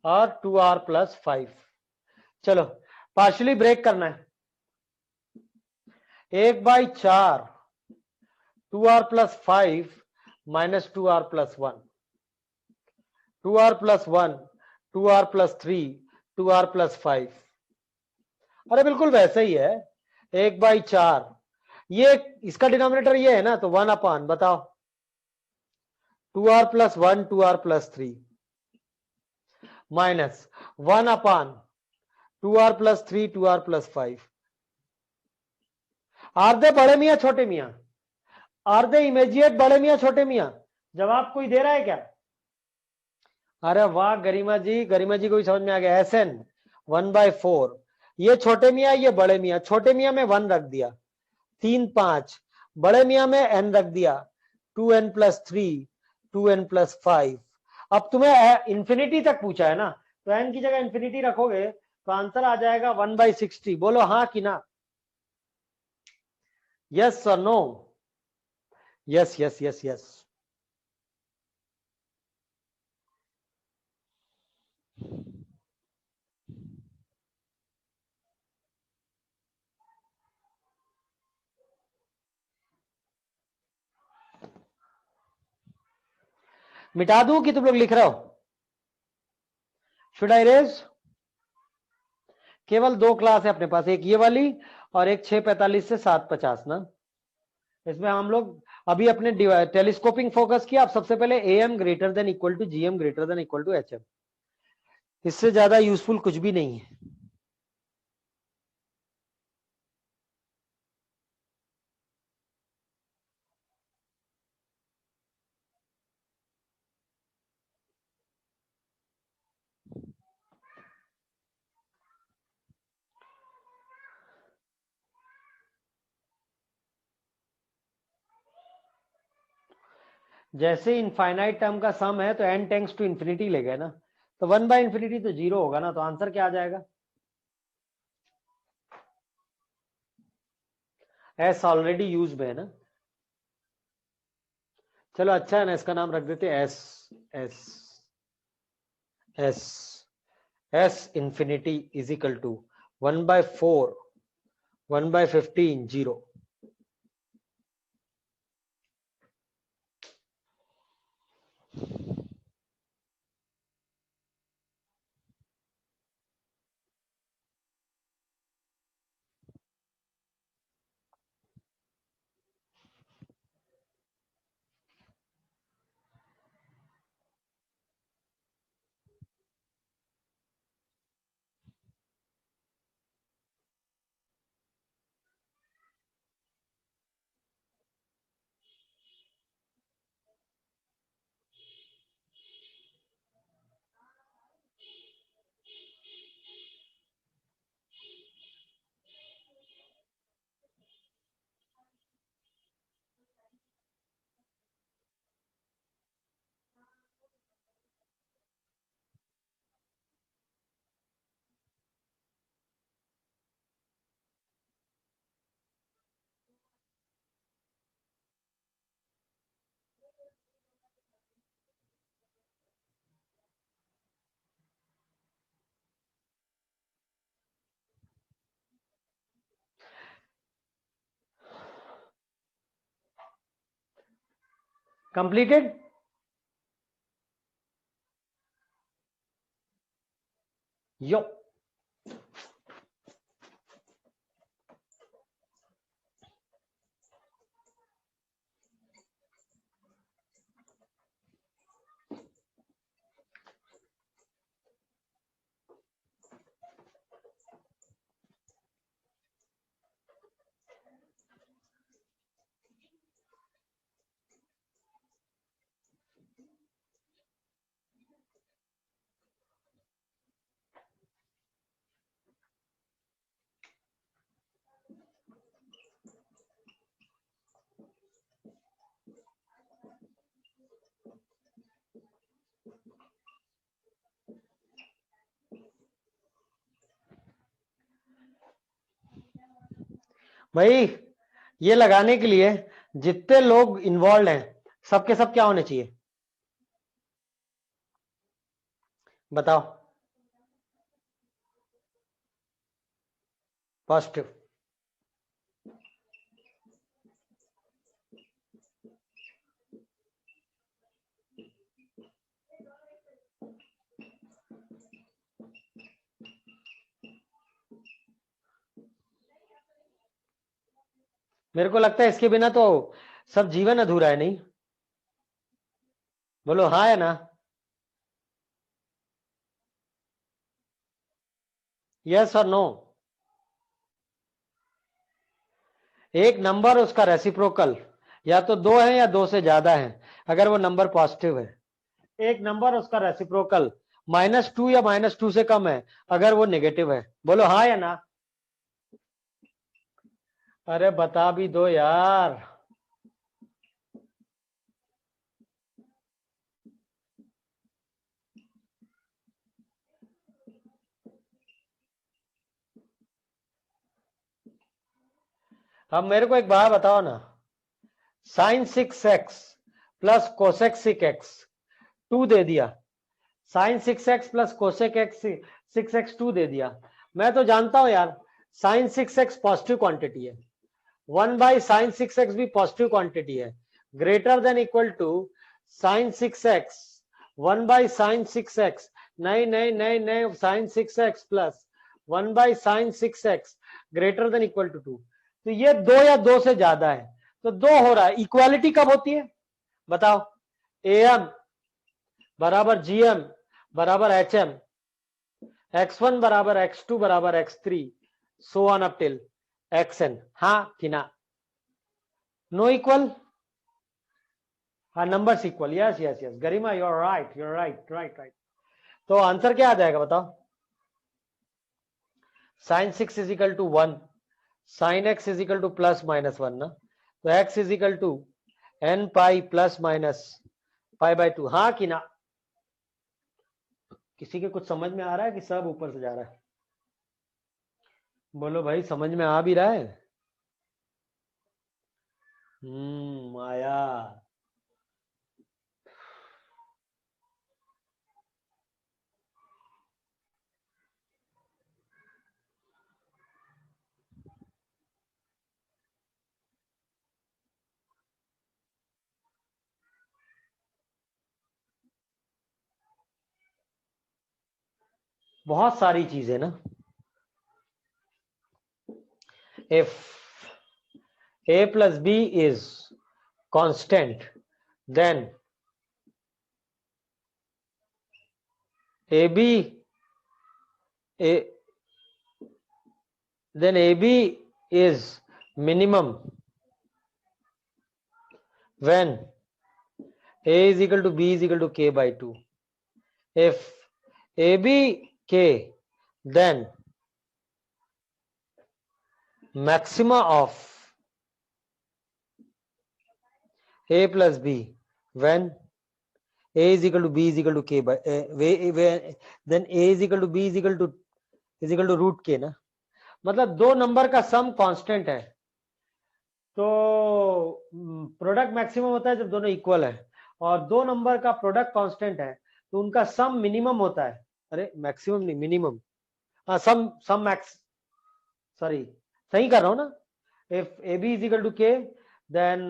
और 2r+5। चलो पार्शियली ब्रेक करना है 1/4 2r+5 minus 2r+1 2r+1 2r+3 2r+5। अरे बिल्कुल वैसे ही है 1/4 ये इसका डिनोमिनेटर ये है ना तो 1/, बताओ 2r+1 2r+3 minus 1/, 2r+3 2r+5। Are they बड़े मियां छोटे मियां? आर दे इमेजिएट बड़े मियां छोटे मियां? जवाब कोई दे रहा है क्या? अरे वाह गरिमा जी को भी समझ में आ गया। SN 1/4 ये छोटे मियां ये बड़े मियां। छोटे मियां में 1 रख दिया 3 5 बड़े मियां में n रख दिया 2n+3 2n+5। अब तुम्हें इंफिनिटी तक पूछा है ना तो n की जगह इंफिनिटी रखोगे तो आंसर आ जाएगा 1/60। बोलो हाँ कि ना। यस और no? Yes yes yes yes. मिटा दूं कि तुम लोग लिख रहे हो? Should I raise? केवल 2 क्लास है अपने पास, एक ये वाली और एक 6:45 से 7:50 ना। इसमें हम लोग अभी अपने टेलीस्कोपिंग फोकस किया। अब सबसे पहले AM greater than equal to GM greater than equal to HM। इससे ज्यादा यूजफुल कुछ भी नहीं है। जैसे इनफाइनाइट टर्म का सम है तो n टेंड्स टू इंफिनिटी ले गए ना तो 1/∞ तो 0 होगा ना तो आंसर क्या आ जाएगा? S ऑलरेडी यूज में है ना। चलो अच्छा है ना इसका नाम रख देते S S S S infinity is equal to 1/4 1/15 0। Completed? Yo भाई, ये लगाने के लिए जितने लोग इन्वॉल्व हैं सबके सब क्या होने चाहिए बताओ? पॉजिटिव। मेरे को लगता है इसके बिना तो सब जीवन अधूरा है, नहीं? बोलो हाँ या ना? यस और नो? एक नंबर उसका रेसिप्रोकल या तो 2 है या 2 से ज्यादा है, अगर वो नंबर पॉजिटिव है। एक नंबर उसका रेसिप्रोकल -2 या -2 से कम है अगर वो नेगेटिव है। बोलो हाँ या ना? अरे बता भी दो यार। अब मेरे को एक बात बताओ ना, sign 6x plus cosec 6x 2 दे दिया, sine 6x plus cosec x 6x 2 दे दिया। मैं तो जानता हूं यार साइन 6x पॉजिटिव क्वांटिटी है, 1 बाई साइन 6x भी पॉजिटिव क्वांटिटी है, greater than equal to sine 6x 1 by sine 6x, नहीं नहीं नहीं नहीं, sine 6x plus 1 by sine 6x greater than equal to 2। तो ये 2 या 2 से ज्यादा है, तो 2 हो रहा है। इक्वालिटी कब होती है बताओ? am बराबर gm बराबर hm, x1 बराबर x2 बराबर x3, so on up till xn। हाँ कि ना? No equal? हाँ, numbers equal. Yes yes yes Garima, you are right, you are right right right. तो आंसर क्या आ जाएगा बताओ? Sine 6 is equal to 1, sine x is equal to plus minus 1 ना, तो x is equal to n pi plus minus pi by 2। हाँ कि ना? किसी के कुछ समझ में आ रहा है कि सब ऊपर से जा रहा है? बोलो भाई, समझ में आ भी रहा है? आया। बहुत सारी चीजें ना। If a plus b is constant, then ab a then ab is minimum when a is equal to b is equal to k by 2. If ab k, then maxima of a plus b when a is equal to b is equal to k by then a is equal to b is equal to root k ना, मतलब दो नंबर का सम कांस्टेंट है तो प्रोडक्ट मैक्सिमम होता है जब दोनों इक्वल है, और दो नंबर का प्रोडक्ट कांस्टेंट है तो उनका सम मिनिमम होता है। अरे मैक्सिमम नहीं, मिनिमम। हाँ, सम सम मैक्स, सॉरी, सही कर रहा हूं ना? If A B is equal to K, then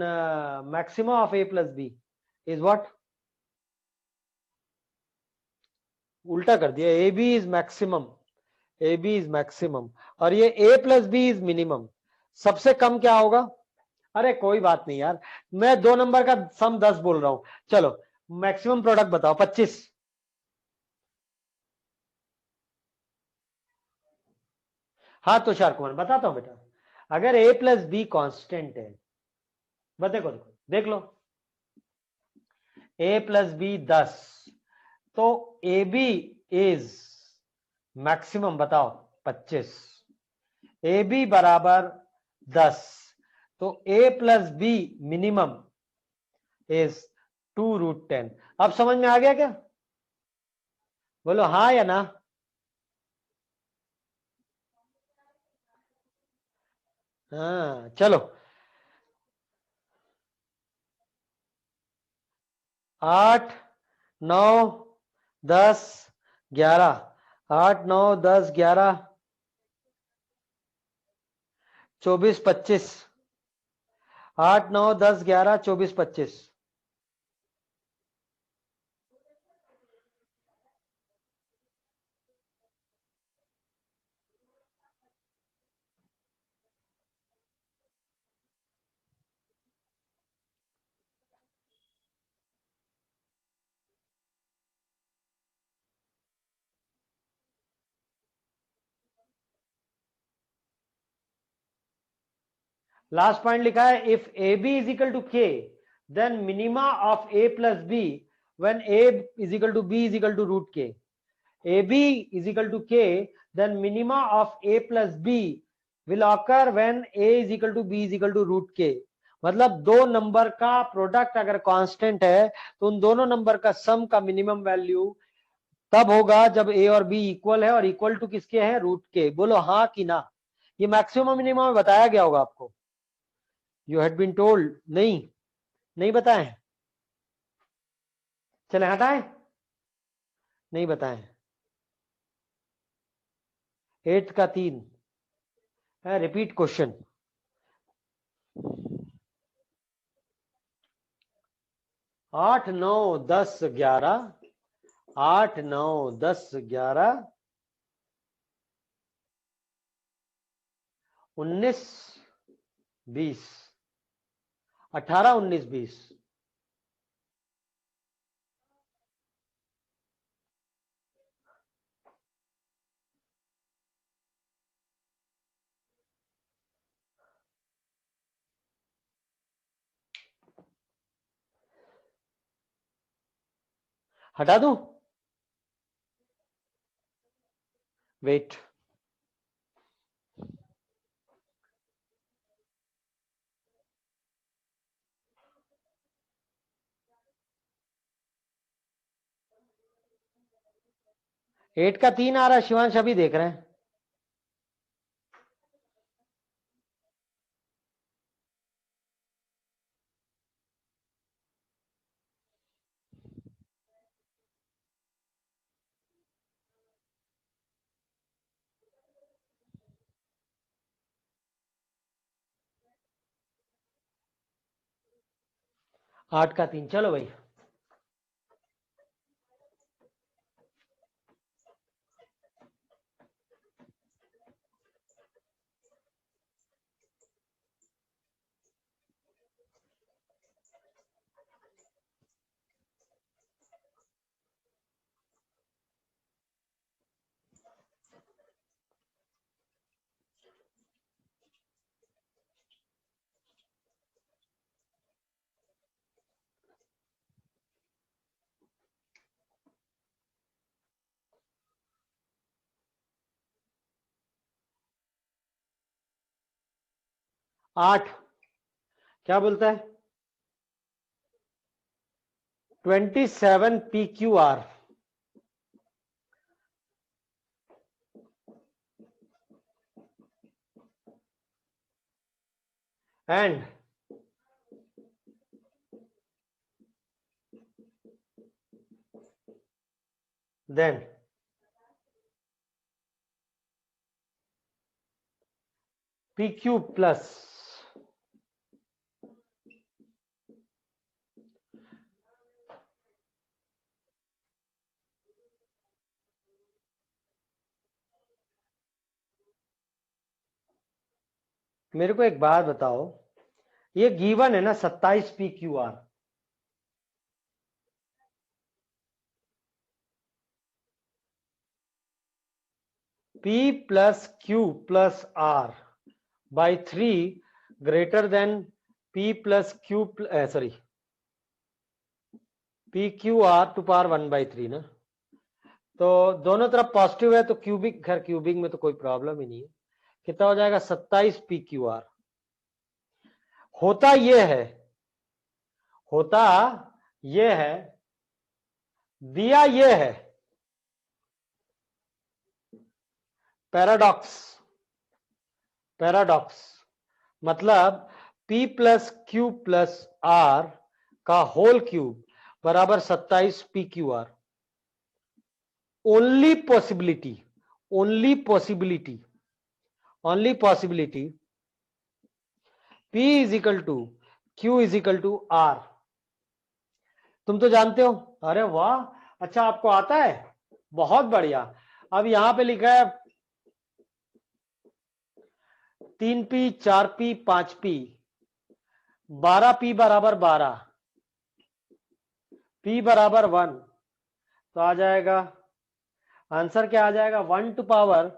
maximum of A plus B is what, उल्टा कर दिया, A B is maximum, A B is maximum और ये A plus B is minimum. सबसे कम क्या होगा? अरे कोई बात नहीं यार, मैं 2 नंबर का सम 10 बोल रहा हूं। चलो मैक्सिमम प्रोडक्ट बताओ, 25। हाँ तुषार कुमार बताता हूं बेटा, अगर ए प्लस बी कॉन्स्टेंट है, बस देखो देखो देख लो, ए प्लस बी 10, तो ए बी इज मैक्सिमम बताओ 25, ए बी बराबर 10, तो ए प्लस बी मिनिमम इज 2√10। अब समझ में आ गया क्या? बोलो हाँ या ना। हाँ चलो, 8 9 10 11, 8 9 10 11 24 25, 8 9 10 11 24 25। लास्ट पॉइंट लिखा है, if A B is equal to K then minima of A plus B when A is equal to B is equal to root K, A B is equal to K then minima of A plus B will occur when A is equal to B is equal to root K. मतलब दो नंबर का प्रोडक्ट अगर कांस्टेंट है तो उन दोनों नंबर का सम का मिनिमम वैल्यू तब होगा जब ए और बी इक्वल है, और इक्वल टू किसके हैं? रूट के। बोलो हाँ कि ना। ये मैक्सिमम मिनिमम में बताया गया होगा आपको, यू हैड बीन टोल्ड। नहीं, नहीं बताएं? चले हटाएं, नहीं बताएं। 8 का 3 है, रिपीट क्वेश्चन। 8 9 10 11, 8 9 10 11 19 20, 18 19 20। हटा दूं? वेट, एट का 3 आ रहा है, शिवांश अभी देख रहे हैं। आठ का 3, चलो भाई। आठ क्या बोलता है? 27 PQR and then PQ plus मेरे को एक बात बताओ, ये गिवन है ना 27 P Q R, P plus Q plus R by 3 greater than P plus Q, sorry, PQR to power 1/3 ना। तो दोनों तरफ पॉजिटिव है तो क्यूबिक, खैर क्यूबिक में तो कोई प्रॉब्लम ही नहीं है। कितना हो जाएगा 27 PQR। होता ये है, होता ये है, दिया ये है, पैराडॉक्स, पैराडॉक्स मतलब P plus Q plus R का होल क्यूब बराबर 27 PQR। Only possibility, only possibility, only possibility P is equal to Q is equal to R। तुम तो जानते हो। अरे वाह, अच्छा आपको आता है, बहुत बढ़िया। अब यहां पे लिखा है 3P 4P 5P, 12P बराबर 12, P बराबर 1, तो आ जाएगा आंसर क्या आ जाएगा 1 टू पावर,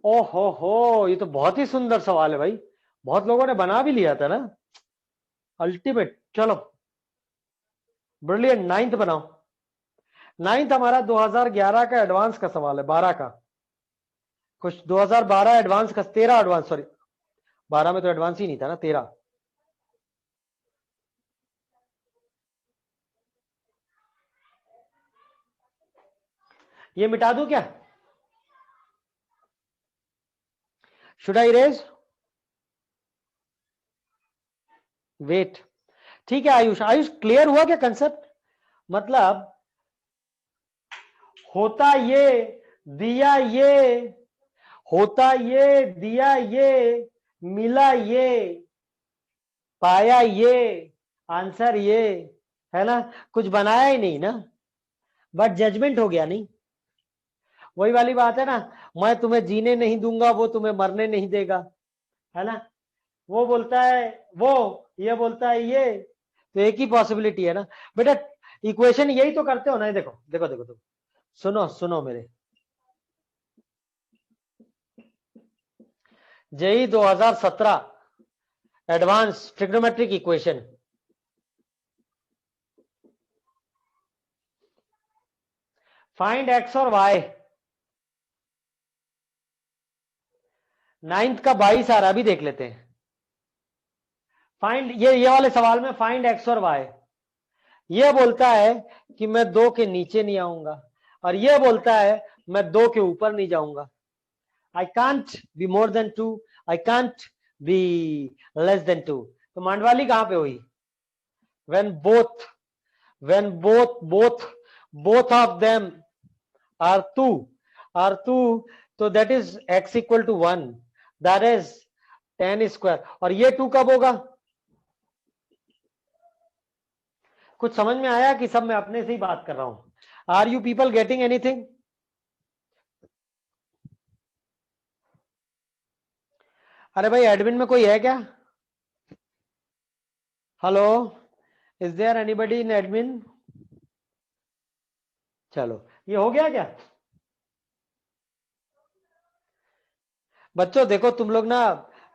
ओ हो, ये तो बहुत ही सुंदर सवाल है भाई, बहुत लोगों ने बना भी लिया था ना। अल्टीमेट, चलो ब्रिलियंट। नाइन्थ बनाओ। नाइन्थ हमारा 2011 का एडवांस का सवाल है, 12 का कुछ, 2012 एडवांस का, 13 एडवांस, सॉरी 12 में तो एडवांस ही नहीं था ना, 13। ये मिटा दूं क्या, शुड आई इरेज, वेट। ठीक है आयुष, आयुष क्लियर हुआ क्या कंसेप्ट? मतलब होता ये, दिया ये, होता ये, दिया ये, मिला ये, पाया ये, आंसर ये, है ना। कुछ बनाया ही नहीं ना, बट जजमेंट हो गया नहीं। वही वाली बात है ना, मैं तुम्हें जीने नहीं दूंगा, वो तुम्हें मरने नहीं देगा, है ना। वो बोलता है वो, ये बोलता है ये, तो एक ही पॉसिबिलिटी है ना बेटा। इक्वेशन यही तो करते हो ना, देखो देखो देखो देखो, सुनो सुनो मेरे, JEE 2017 advance trigonometric equation, find x और वाई। नाइन्थ का 22 आ रहा, अभी देख लेते हैं। फाइंड, ये वाले सवाल में फाइंड एक्स और वाई, ये बोलता है कि मैं 2 के नीचे नहीं आऊंगा, और ये बोलता है मैं 2 के ऊपर नहीं जाऊंगा। I can't be more than 2, I can't be less than 2। तो मांडवाली कहां पे हुई? when both, when both of them are 2, तो that is x equal to 1, that is 10 square। और ये 2 कब होगा? कुछ समझ में आया कि सब मैं अपने से ही बात कर रहा हूं? Are you people getting anything? अरे भाई एडमिन में कोई है क्या? Hello, is there anybody in admin? चलो, ये हो गया क्या बच्चों? देखो तुम लोग ना,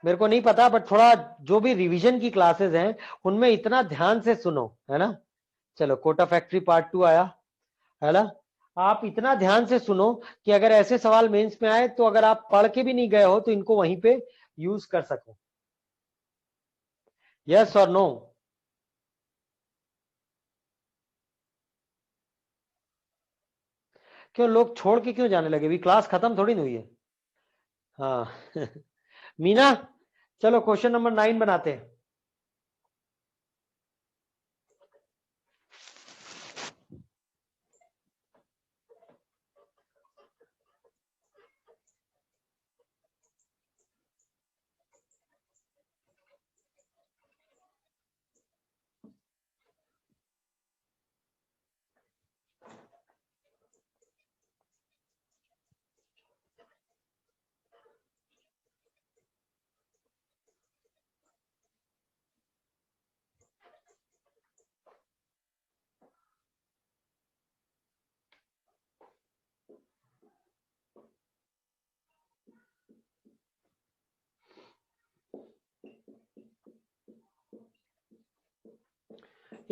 मेरे को नहीं पता, बट थोड़ा जो भी रिवीजन की क्लासेस हैं उनमें इतना ध्यान से सुनो, है ना। चलो, कोटा फैक्ट्री पार्ट 2 आया, है ना। आप इतना ध्यान से सुनो कि अगर ऐसे सवाल मेंस में आए तो अगर आप पढ़ के भी नहीं गए हो तो इनको वहीं पे यूज कर सको। यस और नो? क्यों लोग छोड़ के क्यों जाने लगे? अभी क्लास खत्म थोड़ी नहीं हुई है। हाँ मीना, चलो क्वेश्चन नंबर 9 बनाते हैं।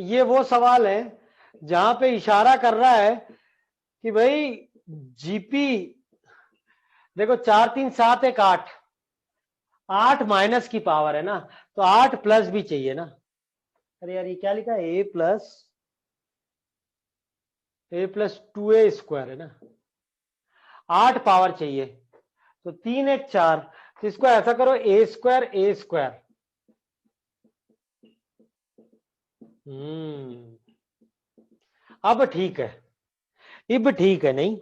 ये वो सवाल है जहां पे इशारा कर रहा है कि भाई जीपी देखो 4 3 7 1 8, 8 माइनस की पावर है ना, तो 8 प्लस भी चाहिए ना। अरे यार ये क्या लिखा है, a+2a² है ना, 8 पावर चाहिए, तो 3 1 4, तो इसको ऐसा करो a² अब ठीक है, अब ठीक है, नहीं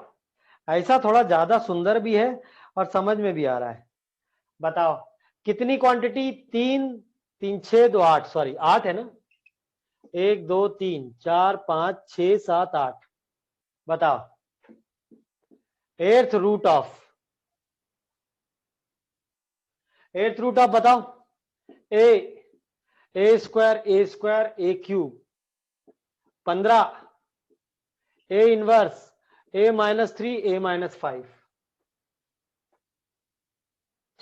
ऐसा थोड़ा ज्यादा सुंदर भी है और समझ में भी आ रहा है। बताओ कितनी क्वांटिटी, 3 3 6 2 8, सॉरी 8 है ना, 1 2 3 4 5 6 7 8, बताओ एर्थ रूट ऑफ बताओ, a² a³ 15, a inverse a-3 a-5।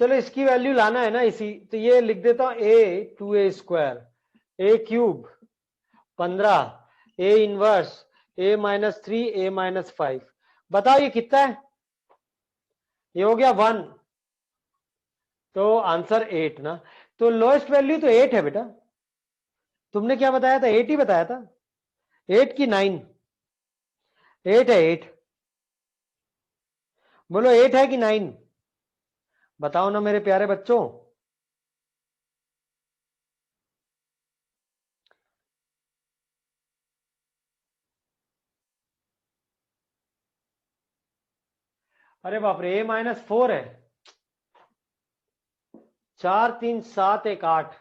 चलो इसकी वैल्यू लाना है ना इसी, तो ये लिख देता हूं a2a² a³ 15, a inverse a-3 a-5। बताओ ये कितना है, ये हो गया 1, तो आंसर 8 ना, तो लोएस्ट वैल्यू तो 8 है बेटा। तुमने क्या बताया था, 8 ही बताया था, 8 की 9, 8 है 8, बोलो 8 है कि 9, बताओ ना मेरे प्यारे बच्चों। अरे बाप रे, a-4 है, 4 3 7 1 8,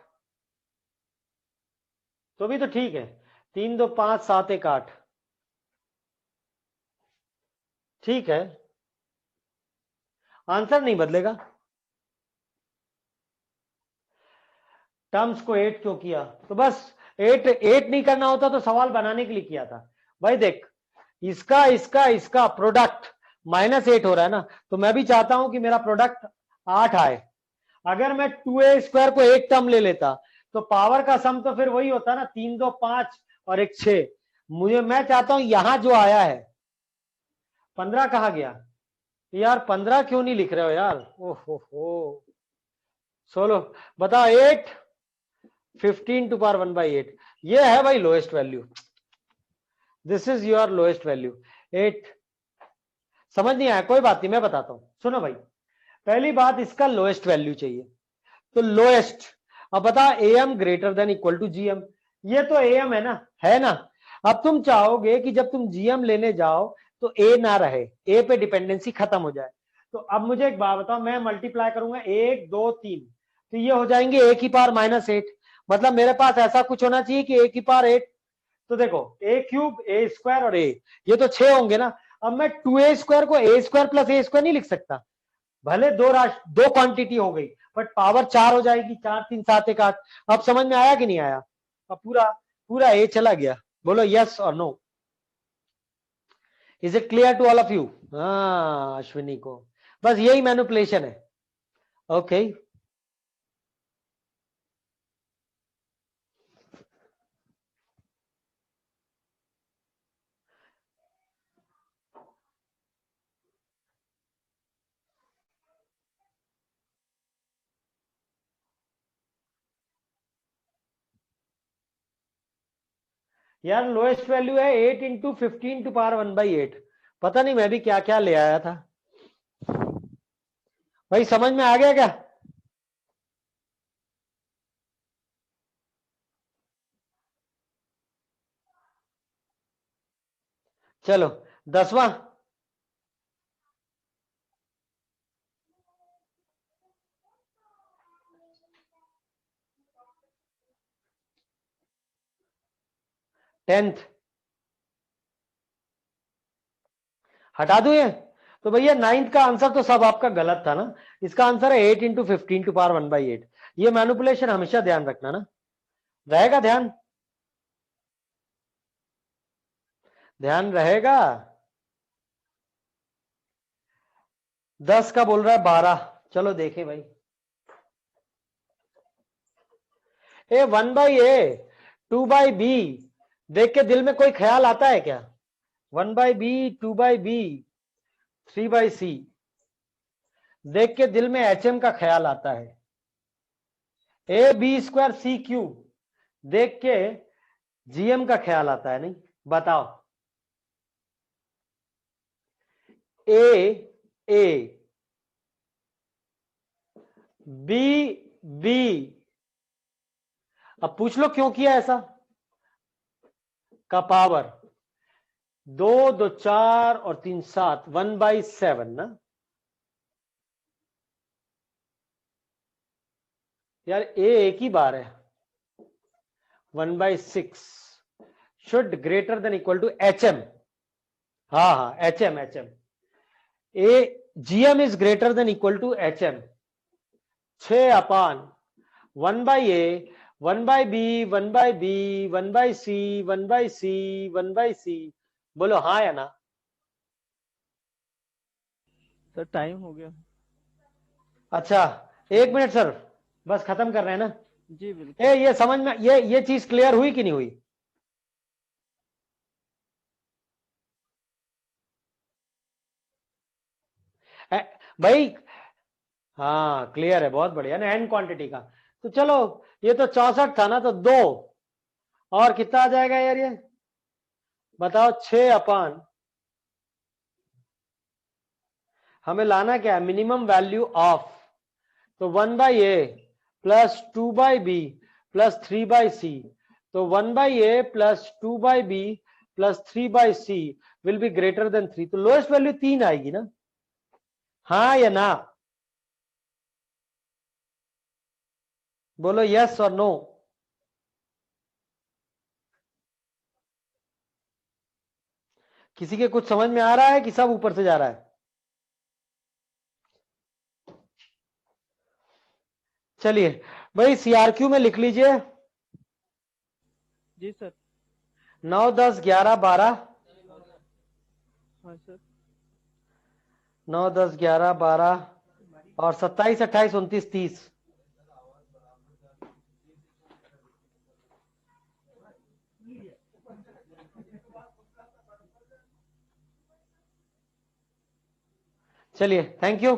तो भी तो ठीक है, 3 2 5 7 1 8, ठीक है, आंसर नहीं बदलेगा। टर्म्स को 8 क्यों किया, तो बस 8 नहीं करना होता तो सवाल बनाने के लिए किया था। भाई देख, इसका इसका इसका प्रोडक्ट -8 हो रहा है ना, तो मैं भी चाहता हूं कि मेरा प्रोडक्ट 8 आए। अगर मैं 2a² को एक टर्म ले लेता तो पावर का सम तो फिर वही होता ना, 3 2 5 और 1 6। मैं चाहता हूं यहां जो आया है 15 कहा गया, यार 15 क्यों नहीं लिख रहे हो यार, ओहो हो। सोलो बताओ, 8 15 टू पावर 1/8, ये है भाई lowest value, this is your lowest value 8। समझ नहीं आया, कोई बात नहीं, मैं बताता हूं, सुनो भाई। पहली बात, इसका लोएस्ट वैल्यू चाहिए, तो लोएस्ट, अब बता am greater than equal to gm, ये तो am है ना, है ना। अब तुम चाहोगे कि जब तुम gm लेने जाओ तो a ना रहे, a पे डिपेंडेंसी खत्म हो जाए। तो अब मुझे एक बात बताओ, मैं मल्टीप्लाई करूंगा 1 2 3, तो ये हो जाएंगे a की पावर -8, मतलब मेरे पास ऐसा कुछ होना चाहिए कि a की पावर 8। तो देखो a³ a² और a, ये तो 6 होंगे ना। अब मैं 2a² को a² प्लस a² नहीं लिख सकता, भले दो क्वांटिटी हो गई बट पावर 4 हो जाएगी, 4 3 7 1 8। अब समझ में आया कि नहीं आया, अब पूरा पूरा ए चला गया, बोलो यस और no. Is it clear to all of you? हाँ अश्विनी को, बस यही मैनिपुलेशन है। ओके यार लोएस्ट वैल्यू है 8 इंटू 15 टू पावर 1/8, पता नहीं मैं भी क्या क्या ले आया था भाई, समझ में आ गया क्या? चलो 10वां, टेंथ, हटा दू ये, तो भैया 9th का आंसर तो सब आपका गलत था ना, इसका आंसर है 8 इंटू 15 टू पावर 1/8। ये मैनिपुलेशन हमेशा ध्यान रखना ना, रहेगा ध्यान, ध्यान रहेगा। 10 का बोल रहा है 12, चलो देखें भाई। ए 1/a 2/b देख के दिल में कोई ख्याल आता है क्या? 1/b, 2/b, 3/c। देख के दिल में HM का ख्याल आता है। AB²C³ देख के GM का ख्याल आता है, नहीं? बताओ। A B B। अब पूछ लो क्यों किया ऐसा? का पावर 2 2 4 और 3 7, 1/7 ना यार। ए एक ही बार है। 1/6 should greater than equal to HM। हाँ, HM A GM is greater than equal to HM। 6/1/A 1/B 1/B 1/C 1/C 1/C। बोलो हाँ या ना? सर टाइम हो गया। अच्छा, 1 मिनट सर, बस खत्म कर रहे हैं ना। जी बिल्कुल। ये समझ में, ये चीज क्लियर हुई कि नहीं हुई? भाई हाँ क्लियर है, बहुत बढ़िया ना। एन क्वांटिटी का तो चलो, ये तो 64 था ना, तो 2 और कितना आ जाएगा यार ये? बताओ। 6/, हमें लाना क्या है? Minimum value of. तो 1/A plus 2/B plus 3/C। तो 1/A plus 2/B plus 3/C will be greater than 3। तो लोएस्ट वैल्यू 3 आएगी ना? हाँ या ना? बोलो यस और नो। किसी के कुछ समझ में आ रहा है कि सब ऊपर से जा रहा है? चलिए भाई, CRQ में लिख लीजिए। जी सर। 9 10 11 12। हाँ सर। 9 10 11 12 और 27 28 29 30। चलिए, थैंक यू।